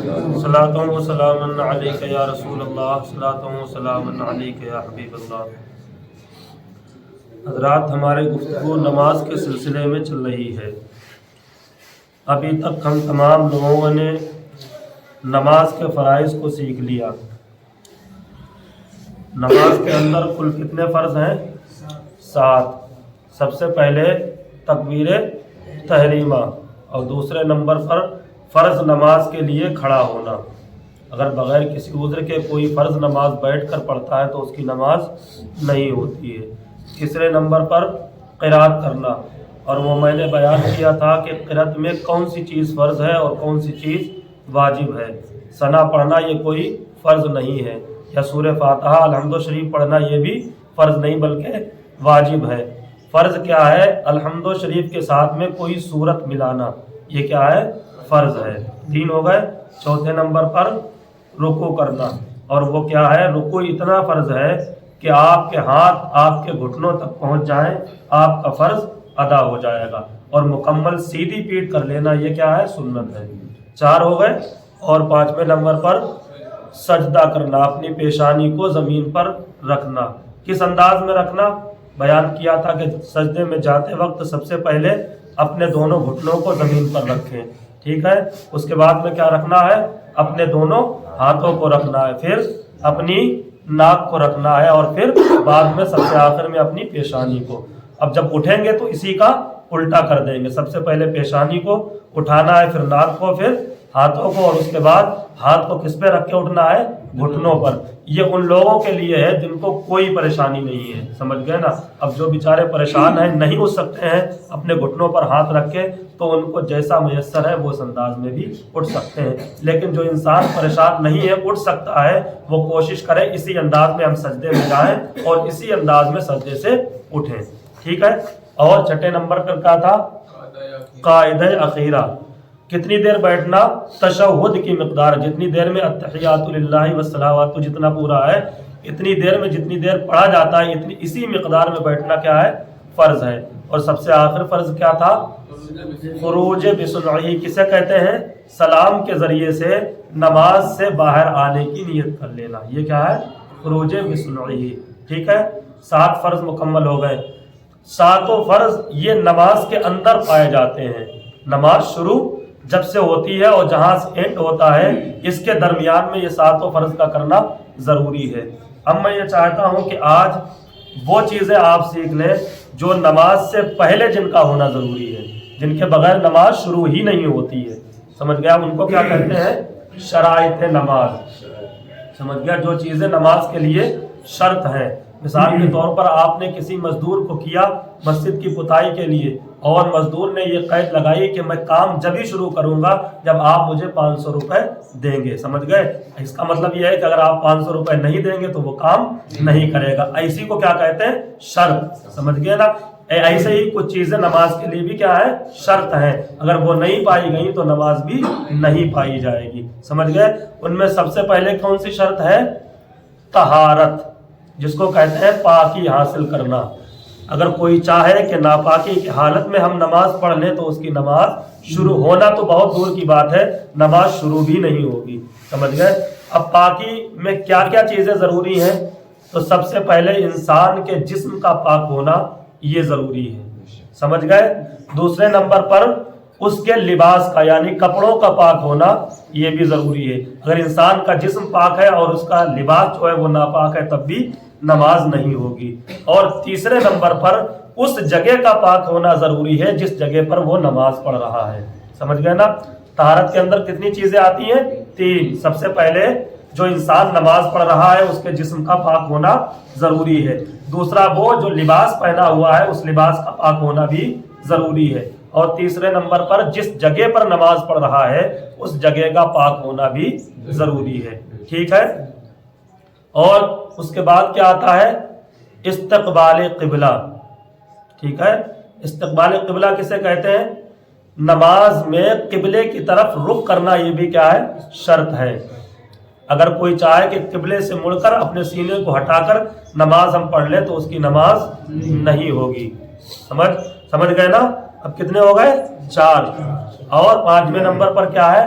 صلاۃ و سلام علیک یا رسول اللہ، صلاۃ و سلام علیک یا حبیب اللہ۔ حضرات، ہماری گفتگو نماز کے سلسلے میں چل رہی ہے۔ ابھی تک ہم تمام لوگوں نے نماز کے فرائض کو سیکھ لیا۔ نماز کے اندر کل کتنے فرض ہیں؟ 7۔ سب سے پہلے تکبیر تحریمہ، اور دوسرے نمبر پر فرض نماز کے لیے کھڑا ہونا۔ اگر بغیر کسی عذر کے کوئی فرض نماز بیٹھ کر پڑھتا ہے تو اس کی نماز نہیں ہوتی ہے۔ تیسرے نمبر پر قرات کرنا، اور وہ میں نے بیان کیا تھا کہ قرات میں کون سی چیز فرض ہے اور کون سی چیز واجب ہے۔ ثنا پڑھنا یہ کوئی فرض نہیں ہے، یا سورہ فاتحہ الحمد شریف پڑھنا یہ بھی فرض نہیں بلکہ واجب ہے۔ فرض کیا ہے؟ الحمد شریف کے ساتھ میں کوئی سورت ملانا، یہ کیا ہے؟ فرض ہے۔ 3 ہو گئے۔ چوتھے نمبر پر رکوع کرنا، اور وہ کیا ہے؟ رکوع اتنا فرض ہے کہ آپ کے ہاتھ آپ کے گھٹنوں تک پہنچ جائیں، آپ کا فرض ادا ہو جائے گا۔ اور مکمل سیدھی پیٹھ کر لینا یہ کیا ہے؟ سنت ہے۔ 4 ہو گئے۔ اور 5ویں نمبر پر سجدہ کرنا، اپنی پیشانی کو زمین پر رکھنا۔ کس انداز میں رکھنا؟ بیان کیا تھا کہ سجدے میں جاتے وقت سب سے پہلے اپنے دونوں گھٹنوں کو زمین پر رکھیں، ٹھیک ہے؟ اس کے بعد میں کیا رکھنا ہے؟ اپنے دونوں ہاتھوں کو رکھنا ہے، پھر اپنی ناک کو رکھنا ہے، اور پھر بعد میں سب سے آخر میں اپنی پیشانی کو۔ اب جب اٹھیں گے تو اسی کا الٹا کر دیں گے، سب سے پہلے پیشانی کو اٹھانا ہے، پھر ناک کو، پھر ہاتھوں کو، اور اس کے بعد ہاتھ کو کس پہ رکھ کے اٹھنا ہے؟ گھٹنوں پر۔ یہ ان لوگوں کے لیے ہے جن کو کوئی پریشانی نہیں ہے، سمجھ گئے نا؟ اب جو بیچارے پریشان ہیں، نہیں اٹھ سکتے ہیں اپنے گھٹنوں پر ہاتھ رکھ کے، تو ان کو جیسا میسر ہے وہ اس انداز میں بھی اٹھ سکتے ہیں۔ لیکن جو انسان پریشان نہیں ہے، اٹھ سکتا ہے، وہ کوشش کرے اسی انداز میں ہم سجدے میں جائیں اور اسی انداز میں سجدے سے اٹھیں، ٹھیک ہے؟ اور 6 نمبر پر کیا تھا؟ قاعدہ اخیرہ۔ کتنی دیر بیٹھنا؟ تشہد کی مقدار، جتنی دیر میں التحیات للہ والصلوات جتنا پورا ہے، اتنی دیر میں جتنی دیر پڑھا جاتا ہے اسی مقدار میں بیٹھنا کیا ہے؟ فرض ہے۔ اور سب سے آخر فرض کیا تھا؟ خروج بسنعہ، کسے کہتے ہیں؟ سلام کے ذریعے سے نماز سے باہر آنے کی نیت کر لینا، یہ کیا ہے؟ خروج بسنعہ، ٹھیک ہے؟ 7 فرض مکمل ہو گئے۔ 7 فرض یہ نماز کے اندر پائے جاتے ہیں۔ نماز شروع جب سے ہوتی ہے اور جہاں سے اینڈ ہوتا ہے، اس کے درمیان میں یہ 7 فرض کا کرنا ضروری ہے۔ اب میں یہ چاہتا ہوں کہ آج وہ چیزیں آپ سیکھ لیں جو نماز سے پہلے جن کا ہونا ضروری ہے، جن کے بغیر نماز شروع ہی نہیں ہوتی ہے، سمجھ گیا؟ ان کو کیا کہتے ہیں؟ شرائط نماز، سمجھ گیا؟ جو چیزیں نماز کے لیے شرط ہیں۔ مثال کے طور پر آپ نے کسی مزدور کو کیا مسجد کی پتائی کے لیے، اور مزدور نے یہ قید لگائی کہ میں کام جب ہی شروع کروں گا جب آپ مجھے 500 روپے دیں گے، سمجھ گئے؟ اس کا مطلب یہ ہے کہ اگر آپ 500 روپے نہیں دیں گے تو وہ کام نہیں کرے گا۔ ایسی کو کیا کہتے ہیں؟ شرط، سمجھ گئے نا؟ ایسے ہی کچھ چیزیں نماز کے لیے بھی کیا ہے؟ شرط ہیں، اگر وہ نہیں پائی گئی تو نماز بھی نہیں پائی جائے گی، سمجھ گئے؟ ان میں سب سے پہلے کون سی شرط ہے؟ طہارت، جس کو کہتے ہیں پاکی حاصل کرنا۔ اگر کوئی چاہے کہ ناپاکی کی حالت میں ہم نماز پڑھ لیں تو اس کی نماز شروع ہونا تو بہت دور کی بات ہے، نماز شروع بھی نہیں ہوگی، سمجھ گئے؟ اب پاکی میں کیا کیا چیزیں ضروری ہیں؟ تو سب سے پہلے انسان کے جسم کا پاک ہونا یہ ضروری ہے، سمجھ گئے؟ دوسرے نمبر پر اس کے لباس کا یعنی کپڑوں کا پاک ہونا یہ بھی ضروری ہے۔ اگر انسان کا جسم پاک ہے اور اس کا لباس جو ہے وہ ناپاک ہے تب بھی نماز نہیں ہوگی۔ اور تیسرے نمبر پر اس جگہ کا پاک ہونا ضروری ہے جس جگہ پر وہ نماز پڑھ رہا ہے، سمجھ گئے نا؟ طہارت کے اندر کتنی چیزیں آتی ہیں؟ 3۔ سب سے پہلے جو انسان نماز پڑھ رہا ہے اس کے جسم کا پاک ہونا ضروری ہے۔ دوسرا وہ جو لباس پہنا ہوا ہے اس لباس کا پاک ہونا بھی ضروری ہے۔ اور تیسرے نمبر پر جس جگہ پر نماز پڑھ رہا ہے اس جگہ کا پاک ہونا بھی ضروری ہے، ٹھیک ہے؟ اور اس کے بعد کیا آتا ہے؟ استقبال قبلہ، ٹھیک ہے؟ استقبال قبلہ کسے کہتے ہیں؟ نماز میں قبلے کی طرف رخ کرنا یہ بھی کیا ہے؟ شرط ہے۔ اگر کوئی چاہے کہ قبلے سے مڑ کر اپنے سینے کو ہٹا کر نماز ہم پڑھ لیں تو اس کی نماز نہیں ہوگی، سمجھ گئے نا؟ اب کتنے ہو گئے؟ 4۔ اور 5ویں نمبر پر کیا ہے؟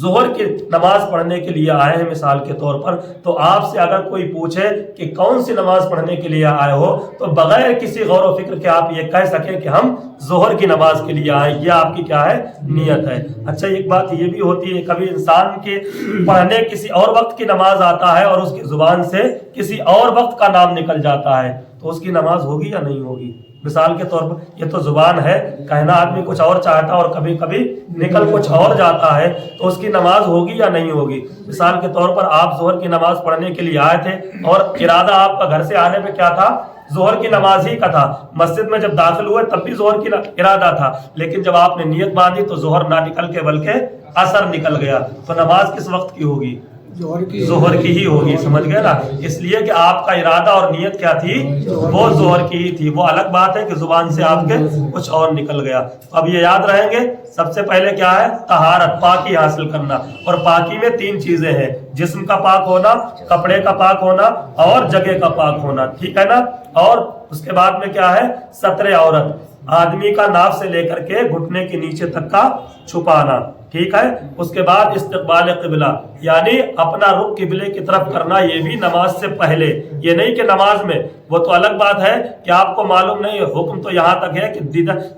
ظہر کی نماز پڑھنے کے لیے آئے ہیں مثال کے طور پر، تو آپ سے اگر کوئی پوچھے کہ کون سی نماز پڑھنے کے لیے آئے ہو، تو بغیر کسی غور و فکر کے آپ یہ کہہ سکیں کہ ہم ظہر کی نماز کے لیے آئے، یہ آپ کی کیا ہے؟ نیت ہے۔ اچھا ایک بات یہ بھی ہوتی ہے، کبھی انسان کے پڑھنے کسی اور وقت کی نماز آتا ہے اور اس کی زبان سے کسی اور وقت کا نام نکل جاتا ہے، تو اس کی نماز ہوگی یا نہیں ہوگی؟ مثال کے طور پر یہ تو زبان ہے، کہنا آدمی کچھ اور چاہتا اور کبھی کبھی نکل کچھ اور جاتا ہے، تو اس کی نماز ہوگی یا نہیں ہوگی؟ مثال کے طور پر آپ ظہر کی نماز پڑھنے کے لیے آئے تھے اور ارادہ آپ کا گھر سے آنے پہ کیا تھا؟ ظہر کی نماز ہی کا تھا۔ مسجد میں جب داخل ہوئے تب بھی ظہر کی ارادہ تھا، لیکن جب آپ نے نیت باندھی تو ظہر نہ نکل کے بلکہ عصر نکل گیا، تو نماز کس وقت کی ہوگی؟ ظہر کی ہی ہوگی، سمجھ گئے نا؟ اس لیے کہ آپ کا ارادہ اور نیت کیا تھی؟ وہ ظہر کی ہی تھی۔ وہ الگ بات ہے کہ زبان سے آپ کے کچھ اور نکل گیا۔ اب یہ یاد رہیں گے، سب سے پہلے کیا ہے؟ طہارت، پاکی حاصل کرنا، اور پاکی میں 3 چیزیں ہیں: جسم کا پاک ہونا، کپڑے کا پاک ہونا، اور جگہ کا پاک ہونا، ٹھیک ہے نا؟ اور اس کے بعد میں کیا ہے؟ ستر عورت، آدمی کا ناف سے لے کر کے گھٹنے کے نیچے تک کا چھپانا، ٹھیک ہے؟ اس کے بعد استقبال قبلہ، یعنی اپنا رخ قبلے کی طرف کرنا، یہ بھی نماز سے پہلے۔ یہ نہیں کہ نماز میں، وہ تو الگ بات ہے کہ آپ کو معلوم نہیں، حکم تو یہاں تک ہے کہ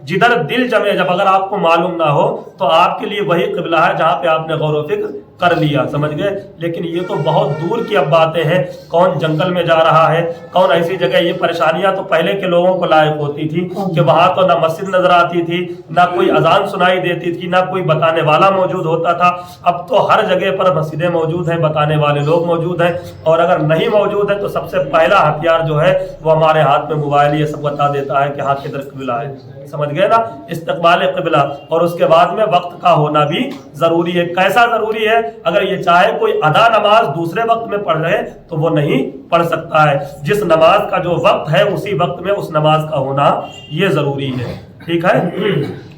جدھر دل جمے، جب اگر آپ کو معلوم نہ ہو تو آپ کے لیے وہی قبلہ ہے جہاں پہ آپ نے غور و فکر کر لیا، سمجھ گئے؟ لیکن یہ تو بہت دور کی اب باتیں ہیں، کون جنگل میں جا رہا ہے، کون ایسی جگہ۔ یہ پریشانیاں تو پہلے کے لوگوں کو لائق ہوتی تھی کہ وہاں تو نہ مسجد نظر آتی تھی، نہ کوئی اذان سنائی دیتی تھی، نہ کوئی بتانے والا موجود ہوتا تھا۔ اب تو ہر جگہ پر مسجدیں موجود ہیں، بتانے والے لوگ موجود ہیں، اور اگر نہیں موجود ہے تو سب سے پہلا ہتھیار جو ہے وہ ہمارے ہاتھ میں موبائل یہ سب بتا دیتا ہے کہ ہاتھ کدھر قبلہ ہے، سمجھ گئے نا؟ استقبال قبلہ، اور اس کے بعد میں وقت کا ہونا بھی ضروری ہے۔ کیسا ضروری ہے؟ اگر یہ چاہے کوئی ادا نماز دوسرے وقت میں پڑھ رہے تو وہ نہیں پڑھ سکتا ہے۔ جس نماز کا جو وقت ہے اسی وقت میں اس نماز کا ہونا یہ ضروری ہے، ٹھیک ہے؟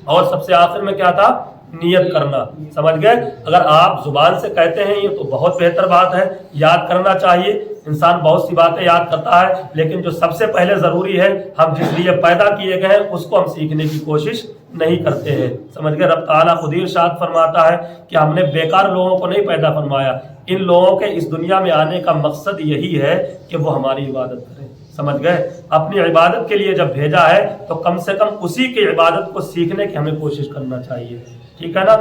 اور سب سے آخر میں کیا تھا؟ نیت کرنا، سمجھ گئے؟ اگر آپ زبان سے کہتے ہیں یہ تو بہت بہتر بات ہے، یاد کرنا چاہیے۔ انسان بہت سی باتیں یاد کرتا ہے، لیکن جو سب سے پہلے ضروری ہے، ہم جس لیے پیدا کیے گئے ہیں اس کو ہم سیکھنے کی کوشش نہیں کرتے ہیں، سمجھ گئے؟ رب تعالیٰ خود ہی ارشاد فرماتا ہے کہ ہم نے بیکار لوگوں کو نہیں پیدا فرمایا، ان لوگوں کے اس دنیا میں آنے کا مقصد یہی ہے کہ وہ ہماری عبادت کریں، سمجھ گئے؟ اپنی عبادت کے لیے جب بھیجا ہے تو کم سے کم اسی کی عبادت کو سیکھنے کی ہمیں کوشش کرنا چاہیے، ٹھیک ہے نا؟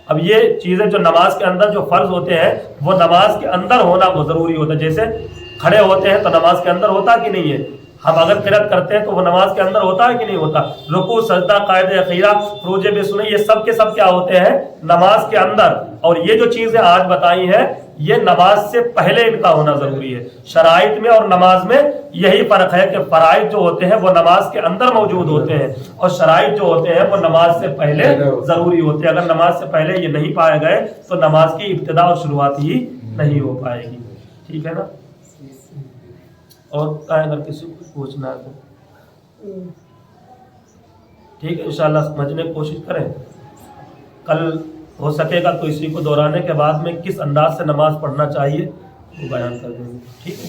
اب یہ چیزیں جو نماز کے اندر جو فرض ہوتے ہیں وہ نماز کے اندر ہونا وہ ضروری ہوتا ہے۔ جیسے کھڑے ہوتے ہیں تو نماز کے اندر ہوتا کہ نہیں ہے؟ ہم اگر قرأت کرتے ہیں تو وہ نماز کے اندر ہوتا ہے کہ نہیں ہوتا؟ رکوع، سجدہ، قاعدہ اخیرہ، فروج بے سنی، یہ سب کے سب کیا ہوتے ہیں؟ نماز کے اندر۔ اور یہ جو چیزیں آج بتائی ہیں یہ نماز سے پہلے ان کا ہونا ضروری ہے۔ شرائط میں اور نماز میں یہی فرق ہے کہ فرائض جو ہوتے ہیں وہ نماز کے اندر موجود ہوتے ہیں، اور شرائط جو ہوتے ہیں وہ نماز سے پہلے ضروری ہوتے ہیں۔ اگر نماز سے پہلے یہ نہیں پائے گئے تو نماز کی ابتدا اور شروعات ہی نہیں ہو پائے گی، ٹھیک ہے نا؟ اور اگر کسی کو پوچھنا ہے تو ٹھیک ہے، انشاءاللہ سمجھنے کی کوشش کریں۔ کل ہو سکے گا تو اسی کو دہرانے کے بعد میں کس انداز سے نماز پڑھنا چاہیے وہ بیان کر دیں گے، ٹھیک ہے؟